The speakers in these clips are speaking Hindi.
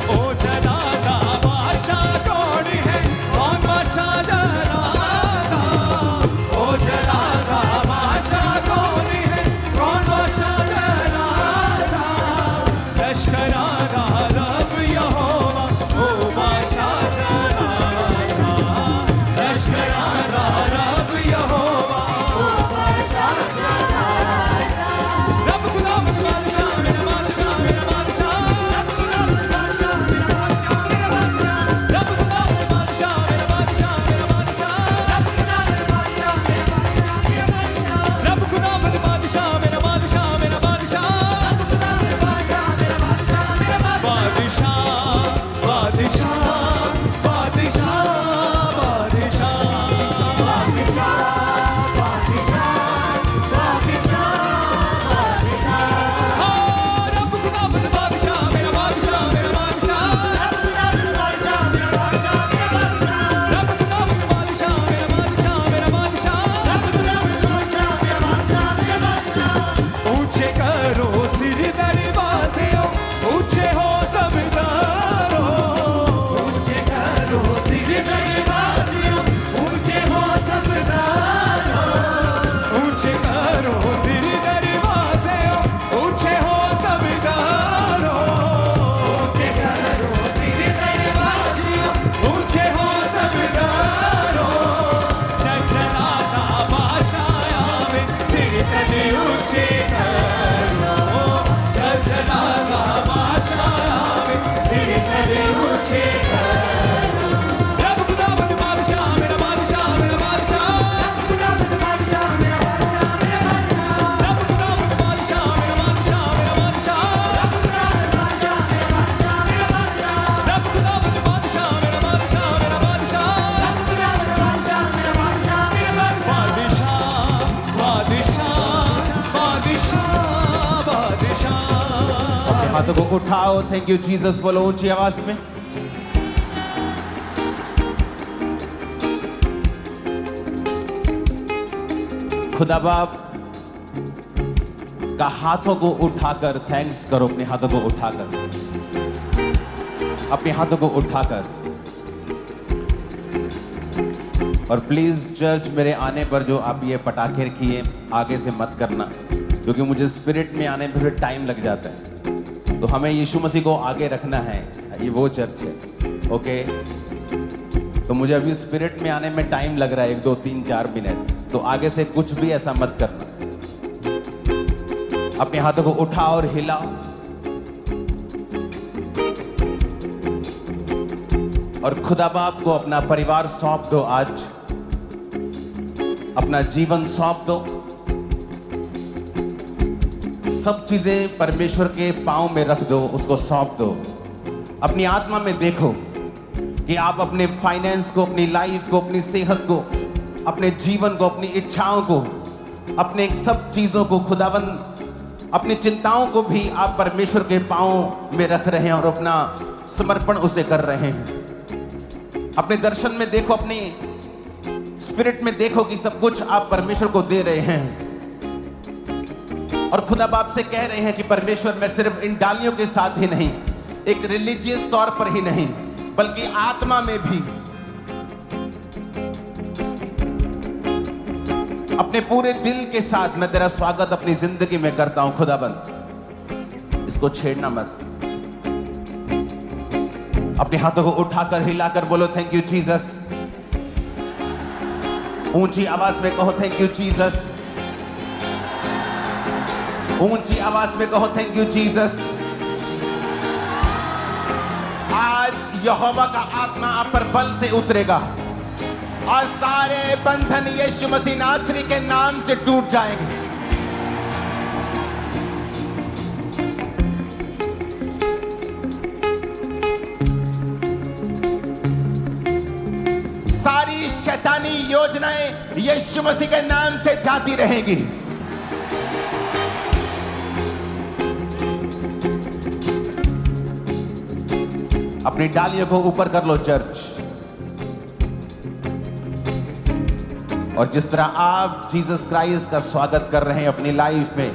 ओ जलाता बादशाह कौन है, कौन बादशाह जलाता, ओ जलाता बादशाह कौन है, कौन बादशाह जलाता, लश्कराना रब यहोवा, ओ बादशाह जलाता, लश्कराना रब यहोवा, ओ बादशाह जलाता, रब खुदा बादशाह मेरा बादशाह मेरा बादशाह, रब खुदा बादशाह मेरा बादशाह मेरा बादशाह, रब खुदा बादशाह मेरा बादशाह मेरा बादशाह, रब खुदा बादशाह मेरा बादशाह मेरा बादशाह, रब खुदा बादशाह मेरा बादशाह मेरा बादशाह, रब खुदा बादशाह मेरा बादशाह मेरा बादशाह, बादशाह बादशाह बादशाह रब खुदा बादशाह मेरा बादशाह मेरा बादशाह, रब खुदा बादशाह मेरा बादशाह मेरा बादशाह, रब खुदा बादशाह मेरा बादशाह मेरा बादशाह, रब खुदा बादशाह मेरा बादशाह मेरा बादशाह, ऊंचे करो सिर दरवाजे, ऊंचे हो सब दरों, ऊंचे करो सिर दरवाजे, ऊंचे हो सब दरों, ऊंचे करो सिर दरवाजे, ऊंचे हो सब दरों, ऊंचे करो सिर दरवाजे, ऊंचे हो सब दरों, जगजलाता बादशाह आवे, सिर कदे ऊंचे करो, जगजलाता बादशाह आवे, सिर कदे ऊंचे करो, रब खुदा बादशाह मेरा बादशाह मेरा बादशाह, रब खुदा बादशाह मेरा बादशाह मेरा बादशाह, रब खुदा बादशाह मेरा बादशाह मेरा बादशाह, रब खुदा बादशाह मेरा बादशाह मेरा बादशाह, रब खुदा बादशाह मेरा बादशाह मेरा बादशाह, रब खुदा बादशाह मेरा बादशाह मेरा बादशाह, बादशाह बादशाह बादशाह। अपने हाथों को उठाओ, थैंक यू जीसस बोलो ऊंची आवाज में। खुदा बाप का हाथों को उठाकर थैंक्स करो, अपने हाथों को उठाकर, अपने हाथों को उठाकर। और प्लीज चर्च मेरे आने पर जो आप ये पटाखे रखिए आगे से मत करना, क्योंकि मुझे स्पिरिट में आने में फिर टाइम लग जाता है, तो हमें यीशु मसीह को आगे रखना है, ये वो चर्च है, ओके। तो मुझे अभी स्पिरिट में आने में टाइम लग रहा है, 1 2 3 4 मिनट, तो आगे से कुछ भी ऐसा मत करना। अपने हाथों को उठाओ और हिलाओ, और खुदा बाप को अपना परिवार सौंप दो, आज अपना जीवन सौंप दो, सब चीजें परमेश्वर के पांव में रख दो, उसको सौंप दो। अपनी आत्मा में देखो कि आप अपने फाइनेंस को, अपनी लाइफ को, अपनी सेहत को, अपने जीवन को, अपनी इच्छाओं को, अपने सब चीजों को, खुदावंद अपनी चिंताओं को भी आप परमेश्वर के पांव में रख रहे हैं और अपना समर्पण उसे कर रहे हैं। अपने दर्शन में देखो, अपनी स्पिरिट में देखो कि सब कुछ आप परमेश्वर को दे रहे हैं, और खुदा बाप से कह रहे हैं कि परमेश्वर, मैं सिर्फ इन डालियों के साथ ही नहीं, एक रिलीजियस तौर पर ही नहीं, बल्कि आत्मा में भी अपने पूरे दिल के साथ मैं तेरा स्वागत अपनी जिंदगी में करता हूं। खुदाबंद, इसको छेड़ना मत। अपने हाथों को उठाकर हिलाकर बोलो थैंक यू जीसस। ऊंची आवाज में कहो थैंक यू जीसस। ऊंची आवाज में कहो थैंक यू जीसस। आज यहोवा का आत्मा आप पर बल से उतरेगा और सारे बंधन यीशु मसीह नासरी के नाम से टूट जाएंगे। सारी शैतानी योजनाएं यीशु मसीह के नाम से जाती रहेगी। अपनी डालियों को ऊपर कर लो चर्च। और जिस तरह आप जीसस क्राइस्ट का स्वागत कर रहे हैं अपनी लाइफ में,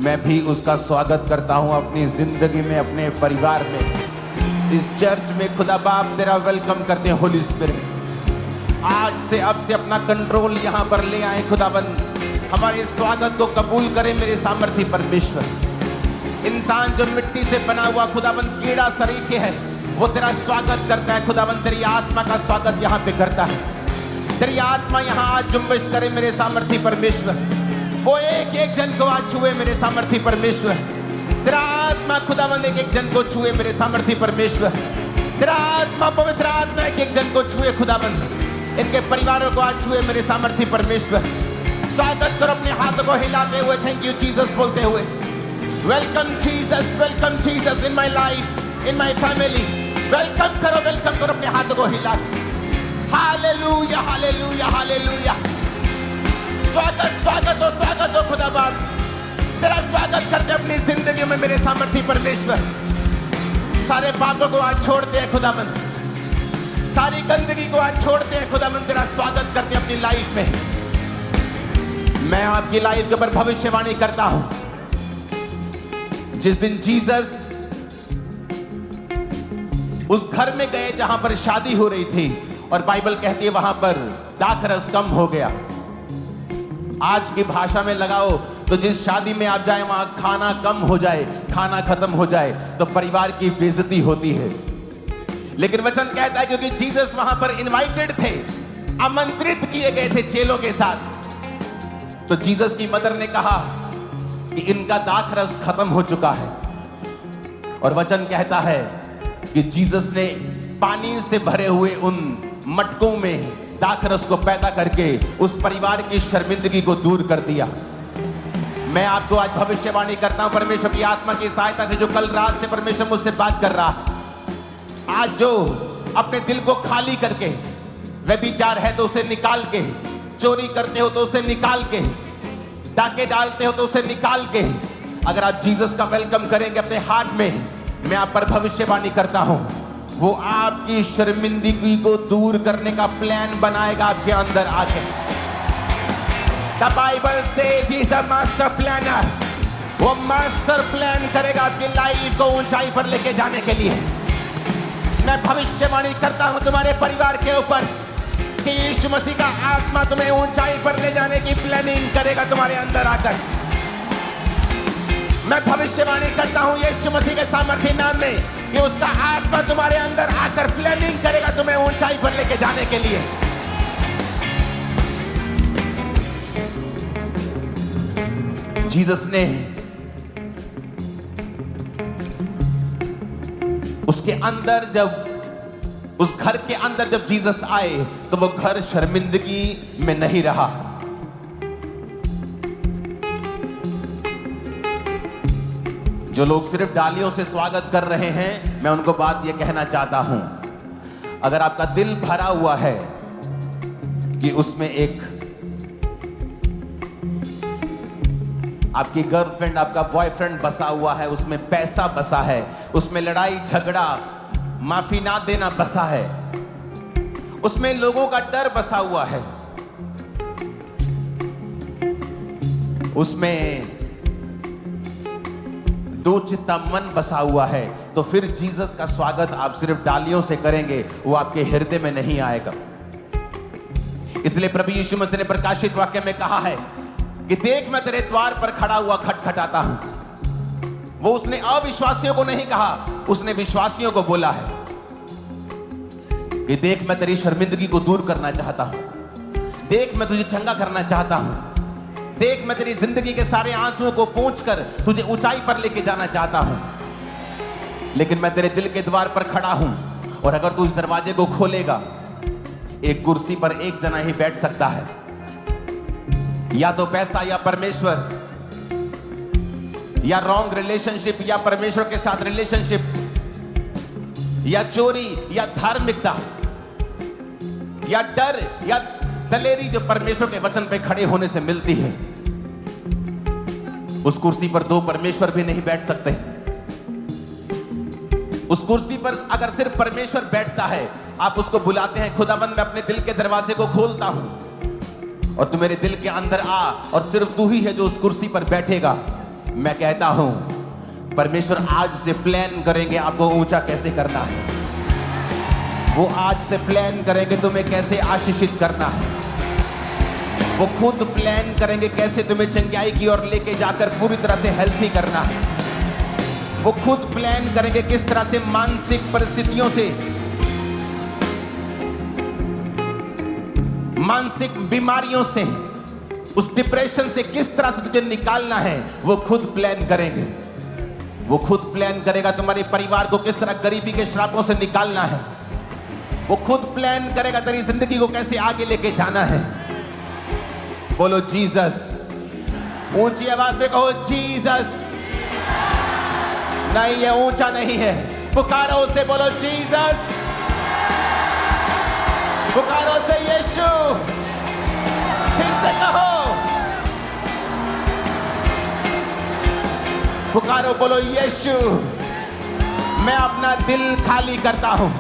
मैं भी उसका स्वागत करता हूं अपनी जिंदगी में, अपने परिवार में। इस चर्च में खुदा बाप तेरा वेलकम करते हैं होली स्पिरिट। आज से अब से अपना कंट्रोल यहाँ पर ले आए खुदाबंद, हमारे स्वागत को कबूल करें मेरे सामर्थी परमेश्वर। इंसान जो मिट्टी से बना हुआ खुदाबंद कीड़ा सरीखे है, वो तेरा स्वागत करता है खुदाबंद, तेरी आत्मा का स्वागत यहाँ पे करता है। तेरी आत्मा यहाँ आज जुम्बिश करे मेरे सामर्थी परमेश्वर। वो एक एक जन को आज छुए मेरे सामर्थी परमेश्वर। तेरा आत्मा खुदाबंद एक एक जन को छुए मेरे सामर्थी परमेश्वर। तेरा आत्मा पवित्र आत्मा एक एक जन को छुए खुदाबंद, इनके परिवारों को आज छुए मेरे सामर्थी परमेश्वर। स्वागत करो अपने हाथों को हिलाते हुए, थैंक यू जीसस बोलते हुए। Welcome Jesus in my life, in my family. Welcome करो अपने हाथों को हिला। Hallelujah hallelujah hallelujah. स्वागत हो खुदा बाप, तेरा स्वागत करते अपनी जिंदगी में मेरे सामर्थी परमेश्वर। सारे पापों को आज छोड़ते हैं खुदाबंद, सारी गंदगी को आज छोड़ते हैं खुदाबंद, तेरा स्वागत करते अपनी लाइफ में। मैं आपकी लाइफ के ऊपर भविष्यवाणी करता हूं, जिस दिन जीसस उस घर में गए जहां पर शादी हो रही थी, और बाइबल कहती है वहां पर दाखरस कम हो गया। आज की भाषा में लगाओ तो जिस शादी में आप जाए वहां खाना कम हो जाए, खाना खत्म हो जाए तो परिवार की बेइज्जती होती है। लेकिन वचन कहता है क्योंकि जीसस वहां पर इनवाइटेड थे, आमंत्रित किए गए थे चेलों के साथ, तो जीसस की मदर ने कहा कि इनका दाखरस खत्म हो चुका है। और वचन कहता है कि जीसस ने पानी से भरे हुए उन मटकों में दाखरस को पैदा करके उस परिवार की शर्मिंदगी को दूर कर दिया। मैं आपको आज भविष्यवाणी करता हूं परमेश्वर की आत्मा की सहायता से, जो कल रात से परमेश्वर मुझसे बात कर रहा, आज जो अपने दिल को खाली करके व्यभिचार है तो उसे निकाल के, चोरी करते हो तो उसे निकाल के, डाके डालते हो तो उसे निकाल के, अगर आप जीसस का वेलकम करेंगे अपने हार्ट में, मैं आप पर भविष्यवाणी करता हूं, वो आपकी शर्मिंदगी को दूर करने का प्लान बनाएगा आपके अंदर आके। The Bible says he is a master planner. वो मास्टर प्लान करेगा आपकी लाइफ को ऊंचाई पर लेके जाने के लिए। मैं भविष्यवाणी करता हूं तुम्हारे परिवार के ऊपर कि यीशु मसीह का आत्मा तुम्हें ऊंचाई पर ले जाने की प्लानिंग करेगा तुम्हारे अंदर आकर। मैं भविष्यवाणी करता हूं यीशु मसीह के सामर्थ्य नाम में कि उसका आत्मा तुम्हारे अंदर आकर प्लानिंग करेगा तुम्हें ऊंचाई पर लेके जाने के लिए। जीसस ने उसके अंदर, जब उस घर के अंदर जब जीसस आए तो वो घर शर्मिंदगी में नहीं रहा। जो लोग सिर्फ डालियों से स्वागत कर रहे हैं, मैं उनको बात यह कहना चाहता हूं, अगर आपका दिल भरा हुआ है कि उसमें एक आपकी गर्लफ्रेंड, आपका बॉयफ्रेंड बसा हुआ है, उसमें पैसा बसा है, उसमें लड़ाई झगड़ा, माफी ना देना बसा है, उसमें लोगों का डर बसा हुआ है, उसमें दो चित्ता मन बसा हुआ है, तो फिर जीसस का स्वागत आप सिर्फ डालियों से करेंगे, वो आपके हृदय में नहीं आएगा। इसलिए प्रभु यीशु मसीह ने प्रकाशित वाक्य में कहा है कि देख मैं तेरे द्वार पर खड़ा हुआ खटखटाता हूं। वो उसने अविश्वासियों को नहीं कहा, उसने विश्वासियों को बोला है कि देख मैं तेरी शर्मिंदगी को दूर करना चाहता हूं, देख मैं तुझे चंगा करना चाहता हूं, देख मैं तेरी जिंदगी के सारे आंसुओं को पोंछकर तुझे ऊंचाई पर लेके जाना चाहता हूं। लेकिन मैं तेरे दिल के द्वार पर खड़ा हूं, और अगर तू इस दरवाजे को खोलेगा, एक कुर्सी पर एक जना ही बैठ सकता है, या तो पैसा या परमेश्वर, या रॉन्ग रिलेशनशिप या परमेश्वर के साथ रिलेशनशिप, या चोरी या धार्मिकता, या डर या दलेरी जो परमेश्वर के वचन पे खड़े होने से मिलती है। उस कुर्सी पर दो परमेश्वर भी नहीं बैठ सकते। उस कुर्सी पर अगर सिर्फ परमेश्वर बैठता है, आप उसको बुलाते हैं, खुदाबंद मैं अपने दिल के दरवाजे को खोलता हूं और तू मेरे दिल के अंदर आ, और सिर्फ तू ही है जो उस कुर्सी पर बैठेगा। मैं कहता हूं परमेश्वर आज से प्लान करेंगे आपको ऊंचा कैसे करना है। वो आज से प्लान करेंगे तुम्हें कैसे आशीषित करना है। वो खुद प्लान करेंगे कैसे तुम्हें चंगाई की ओर लेके जाकर पूरी तरह से हेल्थी करना है। वो खुद प्लान करेंगे किस तरह से मानसिक परिस्थितियों से, मानसिक बीमारियों से, उस डिप्रेशन से किस तरह से तुझे निकालना है। वो खुद प्लान करेंगे। वो खुद प्लान करेगा तुम्हारे परिवार को किस तरह गरीबी के श्रापों से निकालना है। वो खुद प्लान करेगा तेरी जिंदगी को कैसे आगे लेके जाना है। बोलो जीसस, ऊंची आवाज में कहो जीसस। नहीं, ये ऊंचा नहीं है, पुकारो उसे, बोलो जीसस, पुकारो से यीशु, फिर से कहो, पुकारो, बोलो यीशु, मैं अपना दिल खाली करता हूं,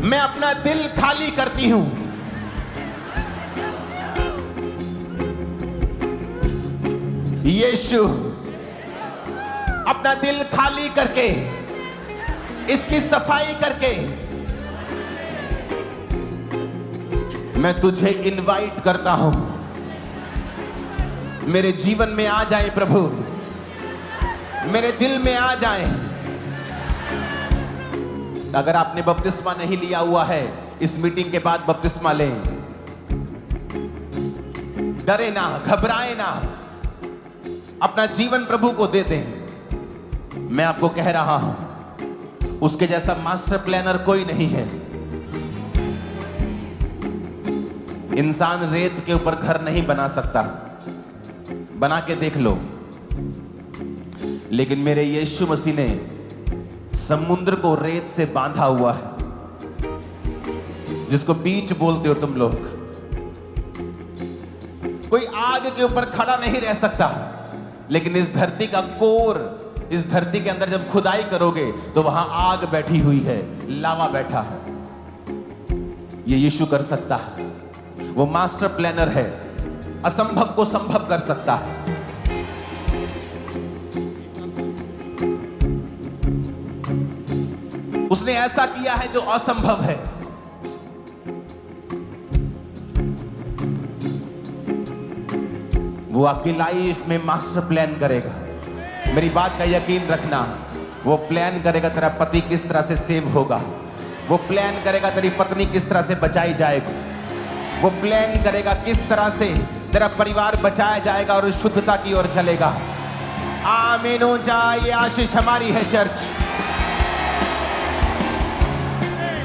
मैं अपना दिल खाली करती हूं। यीशु, अपना दिल खाली करके, इसकी सफाई करके मैं तुझे इनवाइट करता हूं, मेरे जीवन में आ जाए प्रभु, मेरे दिल में आ जाए। अगर आपने बपतिस्मा नहीं लिया हुआ है, इस मीटिंग के बाद बपतिस्मा लें। डरे ना, घबराए ना, अपना जीवन प्रभु को दे दें। मैं आपको कह रहा हूं, उसके जैसा मास्टर प्लानर कोई नहीं है। इंसान रेत के ऊपर घर नहीं बना सकता, बना के देख लो। लेकिन मेरे यीशु मसीह ने समुद्र को रेत से बांधा हुआ है, जिसको बीच बोलते हो तुम लोग। कोई आग के ऊपर खड़ा नहीं रह सकता, लेकिन इस धरती का कोर, इस धरती के अंदर जब खुदाई करोगे तो वहां आग बैठी हुई है, लावा बैठा है। ये यीशु कर सकता है। वो मास्टर प्लानर है, असंभव को संभव कर सकता है। उसने ऐसा किया है जो असंभव है। वो आपकी लाइफ में मास्टर प्लान करेगा। मेरी बात का यकीन रखना, वो प्लान करेगा तेरा पति किस तरह से सेव होगा। वो प्लान करेगा तेरी पत्नी किस तरह से बचाई जाएगी। वो प्लान करेगा किस तरह से तेरा परिवार बचाया जाएगा और शुद्धता की ओर चलेगा। आमीन हो जाए। ये आशीष हमारी है चर्च।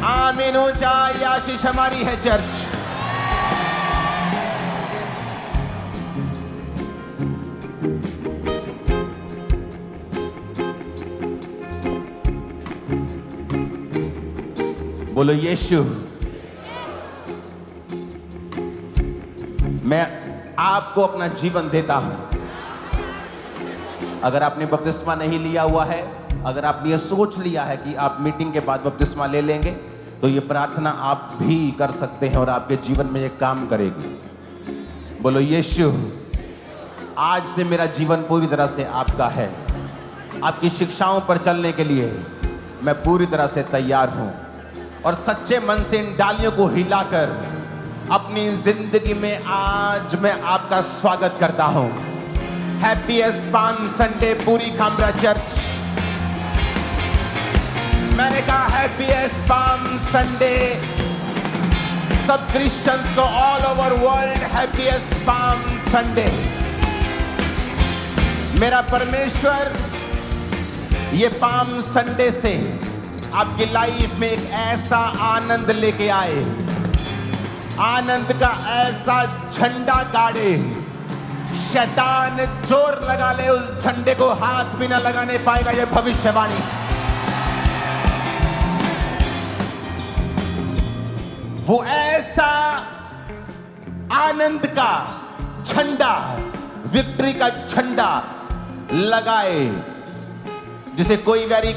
आमीन हो जाए। ये आशीष हमारी है चर्च। बोलो यीशु, मैं आपको अपना जीवन देता हूं। अगर आपने बपतिस्मा नहीं लिया हुआ है, अगर आपने ये सोच लिया है कि आप मीटिंग के बाद बपतिस्मा ले लेंगे, तो ये प्रार्थना आप भी कर सकते हैं और आपके जीवन में ये काम करेगी। बोलो यीशु, आज से मेरा जीवन पूरी तरह से आपका है। आपकी शिक्षाओं पर चलने के लिए मैं पूरी तरह से तैयार हूं और सच्चे मन से इन डालियों को हिलाकर अपनी जिंदगी में आज मैं आपका स्वागत करता हूं। हैप्पीएस्ट पाम संडे पूरी खामरा चर्च। मैंने कहा हैप्पीएस्ट पाम संडे। सब क्रिश्चियंस को all over world happiest palm Sunday. मेरा परमेश्वर ये पाम संडे से आपकी लाइफ में एक ऐसा आनंद लेके आए, आनंद का ऐसा झंडा गाड़े, शैतान जोर लगा ले उस झंडे को हाथ भी ना लगाने पाएगा। यह भविष्यवाणी। वो ऐसा आनंद का झंडा, विक्ट्री का झंडा लगाए जिसे कोई वैरी